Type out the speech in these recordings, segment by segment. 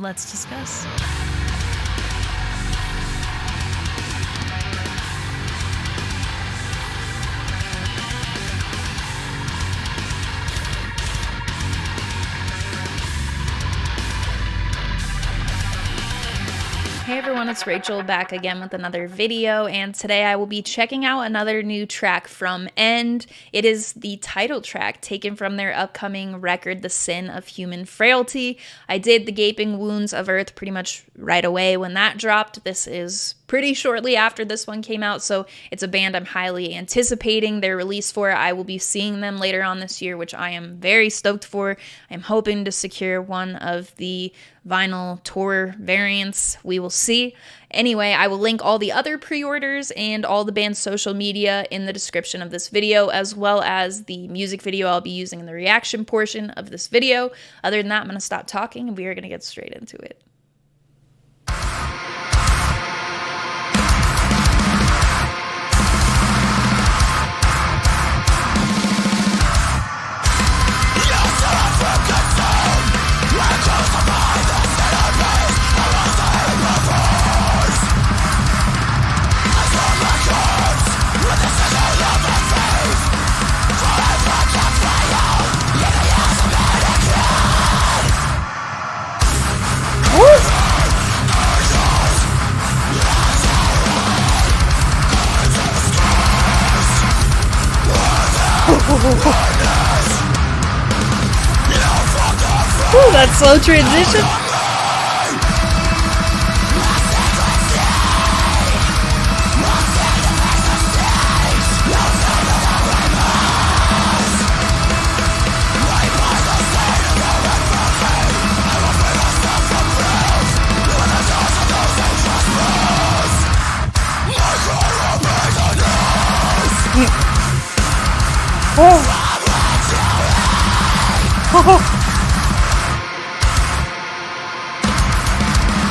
Let's discuss. Hey everyone, it's Rachel back again with another video, and today I will be checking out another new track from End. It is the title track taken from their upcoming record, The Sin of Human Frailty. I did The Gaping Wounds of Earth pretty much right away when that dropped. This is pretty shortly after this one came out, so it's a band I'm highly anticipating their release for. I will be seeing them later on this year, which I am very stoked for. I'm hoping to secure one of the vinyl tour variants. We will see. Anyway, I will link all the other pre-orders and all the band's social media in the description of this video, as well as the music video I'll be using in the reaction portion of this video. Other than that, I'm going to stop talking and we are going to get straight into it. Ooh, that slow transition.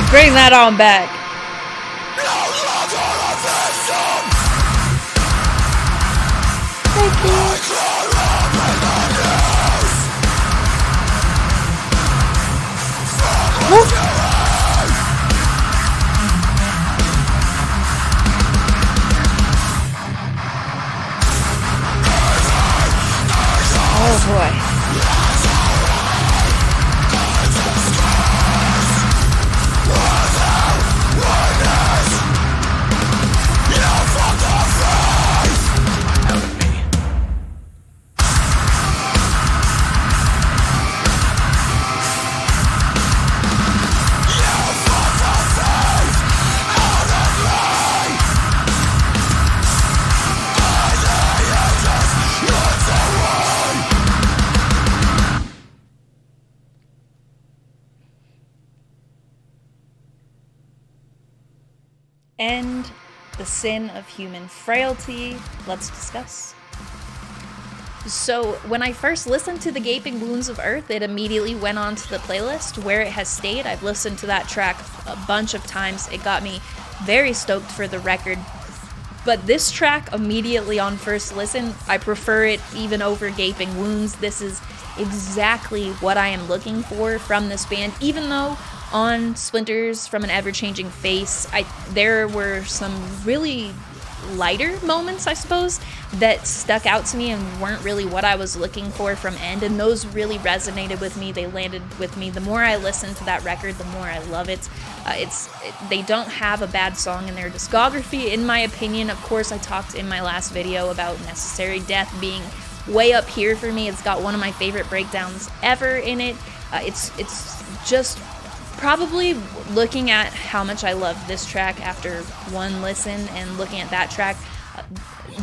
Bring that on back. Thank you. Oh boy. And The Sin of Human Frailty. Let's discuss. So when I first listened to The Gaping Wounds of Earth, it immediately went on to the playlist where it has stayed. I've listened to that track a bunch of times. It got me very stoked for the record. But this track, immediately on first listen, I prefer it even over Gaping Wounds. This is exactly what I am looking for from this band, even though on Splinters from an Ever-Changing Face, there were some really lighter moments, I suppose, that stuck out to me and weren't really what I was looking for from End, and those really resonated with me. They landed with me. The more I listen to that record, the more I love it. They don't have a bad song in their discography, in my opinion. Of course, I talked in my last video about Necessary Death being way up here for me. It's got one of my favorite breakdowns ever in it. It's just probably looking at how much I love this track after one listen and looking at that track,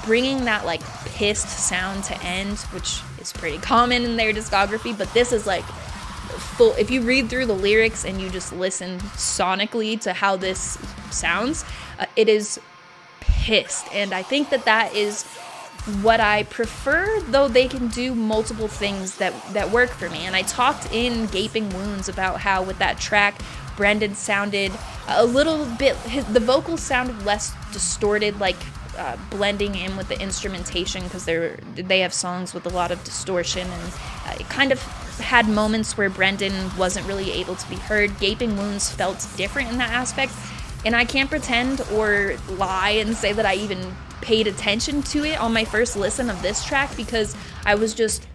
bringing that like pissed sound to End, which is pretty common in their discography, but this is like full. If you read through the lyrics and you just listen sonically to how this sounds, it is pissed, and I think that is what I prefer, though they can do multiple things that work for me. And I talked in Gaping Wounds about how with that track, Brendan sounded a little bit, the vocals sounded less distorted, like blending in with the instrumentation, because they have songs with a lot of distortion, and it kind of had moments where Brendan wasn't really able to be heard. Gaping Wounds felt different in that aspect, and I can't pretend or lie and say that I even paid attention to it on my first listen of this track, because I was just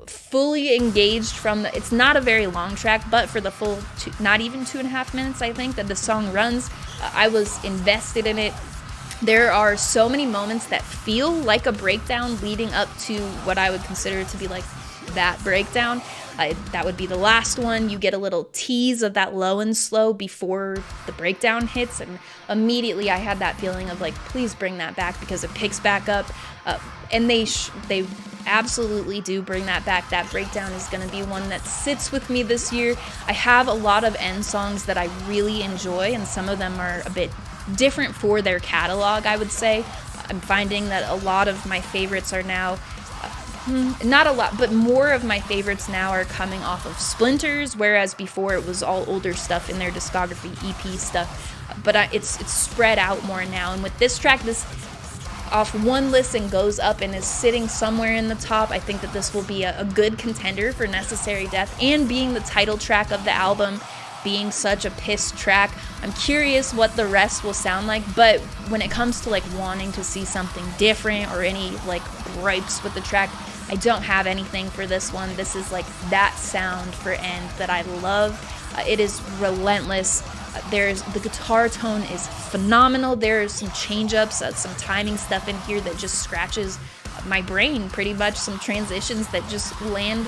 fully engaged from the, it's not a very long track, but for the full not even 2.5 minutes I think that the song runs, I was invested in it. There are so many moments that feel like a breakdown leading up to what I would consider to be like that breakdown. That would be the last one. You get a little tease of that low and slow before the breakdown hits, and immediately I had that feeling of like, please bring that back, because it picks back up, and they absolutely do bring that back. That breakdown is going to be one that sits with me this year. I have a lot of end songs that I really enjoy, and some of them are a bit different for their catalog, I would say. I'm finding that a lot of my favorites are now, not a lot, but more of my favorites now are coming off of Splinters, whereas before it was all older stuff in their discography, EP stuff. But it's spread out more now. And with this track, this off one listen goes up and is sitting somewhere in the top. I think that this will be a good contender for Necessary Death, and being the title track of the album, being such a piss track, I'm curious what the rest will sound like. But when it comes to like wanting to see something different or any like gripes with the track, I don't have anything for this one. This is like that sound for End that I love. It is relentless. The guitar tone is phenomenal. There's some change-ups, some timing stuff in here that just scratches my brain pretty much. Some transitions that just land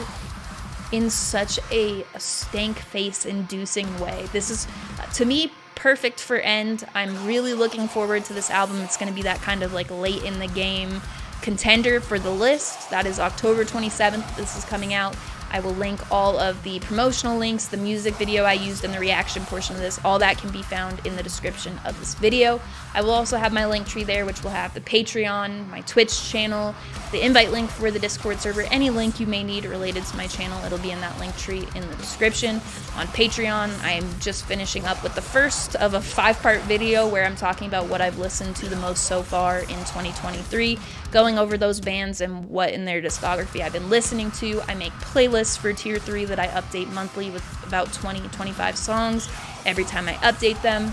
in such a stank face inducing way. This is, to me, perfect for End. I'm really looking forward to this album. It's going to be that kind of like late in the game contender for the list. That is October 27th. This is coming out. I will link all of the promotional links, the music video I used in the reaction portion of this. All that can be found in the description of this video. I will also have my link tree there, which will have the Patreon, my Twitch channel, the invite link for the Discord server, any link you may need related to my channel. It'll be in that link tree in the description. On Patreon, I am just finishing up with the first of a 5-part video where I'm talking about what I've listened to the most so far in 2023, going over those bands and what in their discography I've been listening to. I make playlists for Tier 3 that I update monthly with about 20-25 songs every time I update them.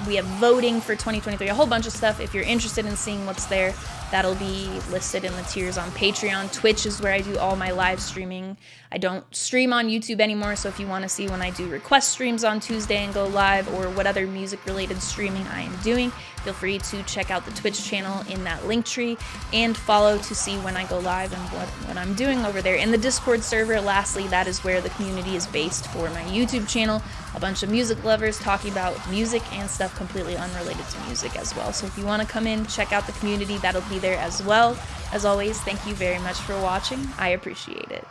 We have voting for 2023, a whole bunch of stuff. If you're interested in seeing what's there, that'll be listed in the tiers on Patreon. Twitch is where I do all my live streaming. I don't stream on YouTube anymore, so if you want to see when I do request streams on Tuesday and go live, or what other music-related streaming I am doing, feel free to check out the Twitch channel in that link tree and follow to see when I go live and what I'm doing over there. In the Discord server, lastly, that is where the community is based for my YouTube channel. A bunch of music lovers talking about music and stuff completely unrelated to music as well. So if you want to come in, check out the community, that'll be there as well. As always, thank you very much for watching. I appreciate it.